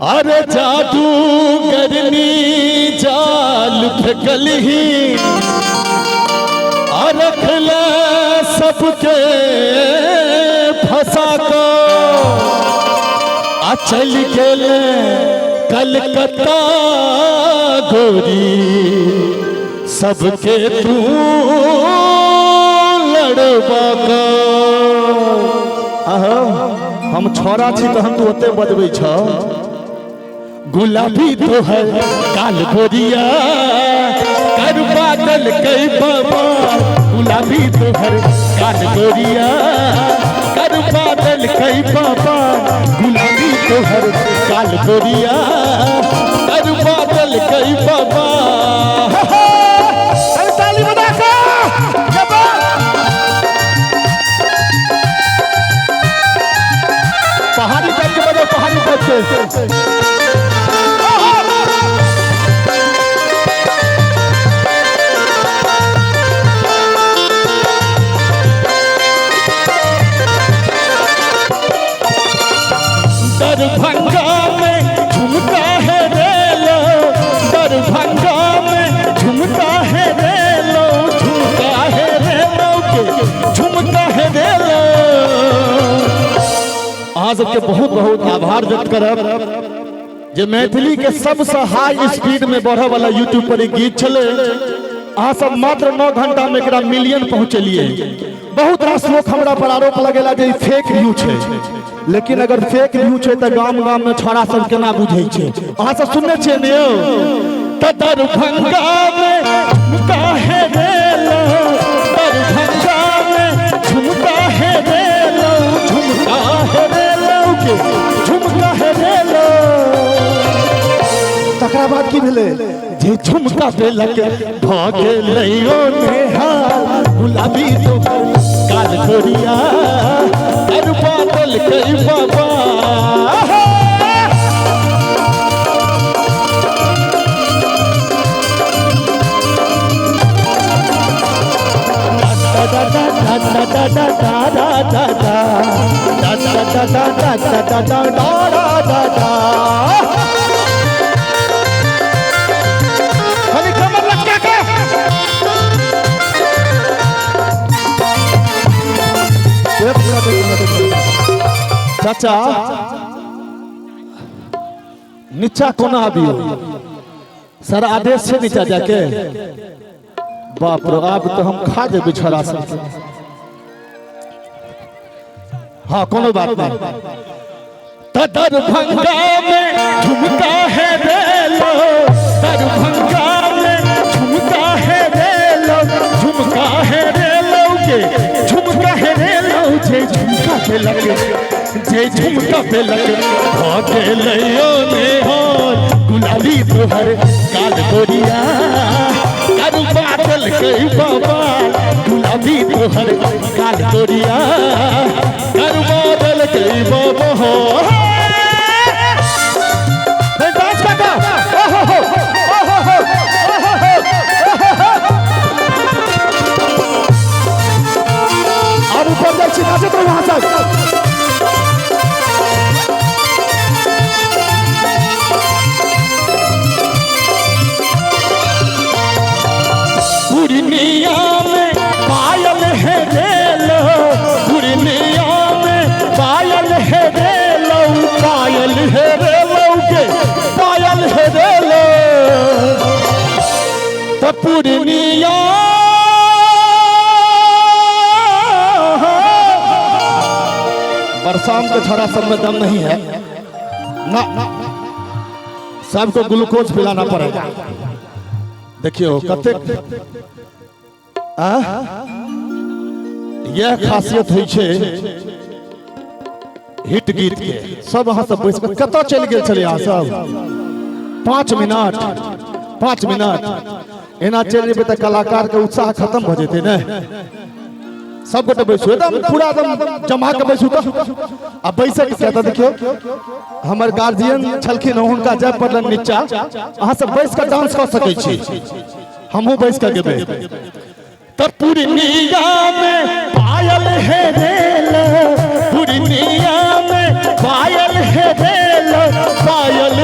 अरे जादू करनी जाल फेंकलही रखले सबके फंसा को चल गेले कलकत्ता गोरी सबके तू लड़बा का। हम छोरा छी तो हम तू ओते बजबै छ। गुलाबी तो है काल गोरिया कर बादल कई बाबा। गुलाबी तो है काल गोरिया कर बादल कई बाबा। गुलाबी तो है काल गोरिया कर बादल कई बाबा। ताली बजा के पहाड़ी टाइप के बजाओ, पहाड़ी टाइप के। दरभंगा में झुमका है रेलो, दरभंगा में झुमका है रेलो, झुमका है रेलो के झुमका है रेलो। अहाँ सबके बहुत बहुत आभार व्यक्त करब जे मैथिली के सबसे हाई स्पीड में बढ़े वाला यूट्यूब पर एक गीत चले। अहाँ सब मात्र 9 घंटा में एकरा मिलियन पहुंचलिए। बहुत रास लोग हमरा पर आरोप लगेला जे फेक व्यू छे, लेकिन अगर फेक व्यू छे त गाम गाम में छोरा सब केना बुझै छे। अहाँ सब सुनने छे ने यौ त दरभंगा में झुमका है रेलो, दरभंगा में झुमका है रेलो, झुमका है रेलो के झुमका है रेलो। तकरा बाद की भेले जे झुमका बेलक भागे लइयो नेहाल। गुलाबी तो काल गोरिया कर बादल कई बाबा। चाचा नीचा कोना आबियो सर, आदेश से नीचा जाके। बाप रे अब तो हम खा देबे छोरा सब। हाँ कोनो बात नहीं। दरभंगा में झुमका है रेलो, दरभंगा में झुमका है रेलो, झुमका है रेलो के झुमका है रेलो। जे झुमका पे लगे, जे झुमका पे लगे भागे लइयो नेहाल। गुलाबी तोहर काल गोरिया कर बादल कई बाबा। गुलाबी तोहर काल गोरिया कर बादल कई बाबा। हो डांस काका और ऊपर जाए छी नाचत रहो वहां से। पूर्णिया में पायल है रेलो, पूर्णिया में पायल है रेलो, पायल है रेलो के पायल है रेलो। तो पूर्णिया बरसात के छोरा सब में दम नहीं है ना, सबको ग्लूकोज पिलाना पड़ेगा। देखियो कते यह खासियत है छे हिट गीत के। सब अहाँ सब बैस कत चल गेल छले अहाँ सब। 5 मिनट एना चल जेबे त कलाकार के उत्साह खत्म भ जेते ने। सब गोटे बैसू एकदम पूरा एकदम जमा के बैसू। तो अब बैसे के त देखियो हमर गार्जियन छलखिन, हुनका जाय पड़लन नीचा। अहाँ सब बैस के डांस कर सकै छी, हमहू बैस के गेबे। त पूर्णिया में पायल है रेलो, पूर्णिया में पायल है रेलो, पायल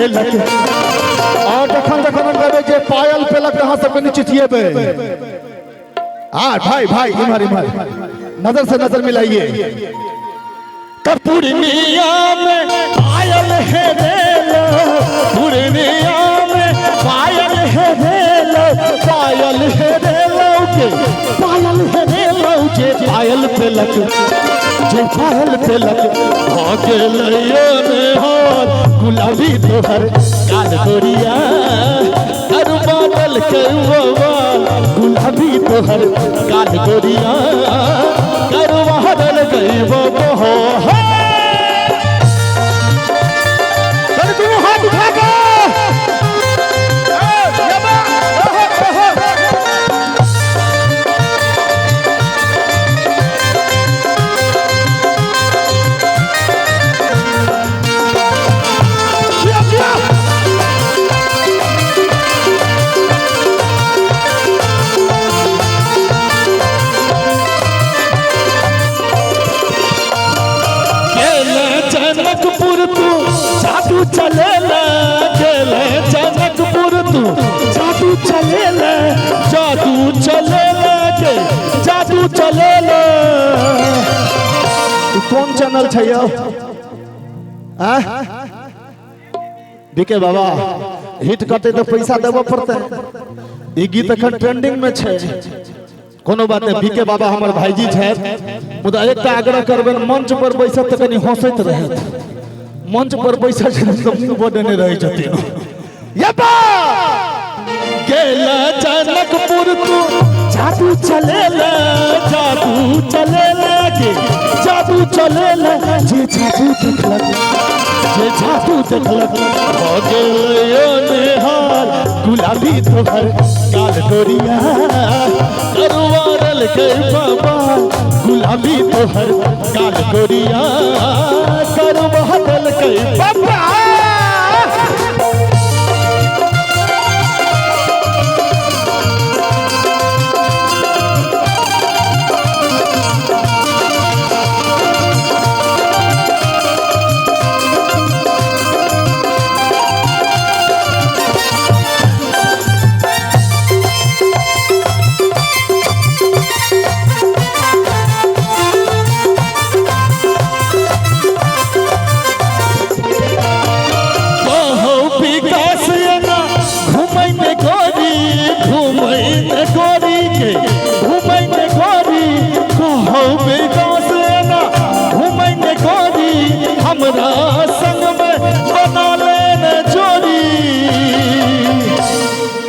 पेलक और जखन जखन कहबे जे पायल पेलक अहाँ सबके निचितिएबे भाई भाई इमर इमर नजर से नजर मिलाइए पूर्णिया में पायल है रेलो पूर्णिया में पायल है रेलो पायल है रेलो के पायल है रेलो जे पायल पेलक जे पायल पेलक भागे लइयो ने हार गुलाबी तोहर काल गोरिया अरु बादल के बवाल गुलाबी तोहर काल गोरिया अरु बादल के बवाल हाथ उठा के जनकपुर तू जादू चलेला गेले जनकपुर तू जादू चलेला के जादू चलेला कौन चैनल छै यौ बीके बाबा हिट करते तो पैसा देबो पड़ते ई गीत एखन ट्रेंडिंग में छै कोनो बात नहीं बीके बाबा हमर भाईजी छै मुदा एकटा आग्रह करबेन मंच पर बैसत त कनी हंसैत रहत मंच पर बैसल त मुंह बदने रह जतिन यबा गेला जनकपुर तू जादू चलेला के जादू चलेला जे जादू देखलक हो गेलयो निहार गुलाबी तोहर काल गोरिया करवारल के बाबा गुलाबी तोहर काल गोरिया करवारल के बाबा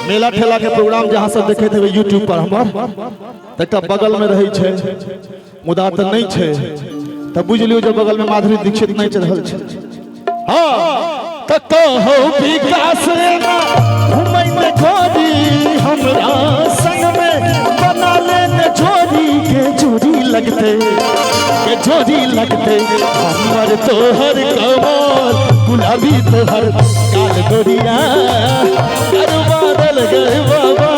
मेला ठेला के प्रोग्राम जहाँ सब देखे थे यूट्यूब पर हमर एक बगल में रही छे मुदा तो नहीं छे तब बुझ लियो जब बगल में माधुरी दीक्षित नहीं चल रहल छे हां त कहो विकास ना घुमै में गोरी हमरा संग में बना लेने जोड़ी के जोड़ी लगते हमर तोहर कमाल गुलाबी तोहर काल गोरिया करवारल गए बाबा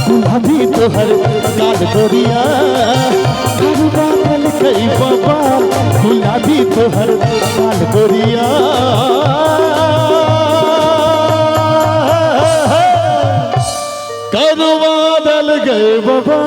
गुलाबी तोहर काल गोरिया करवारल गए बाबा गुलाबी तोहर काल गोरिया करवारल गए बाबा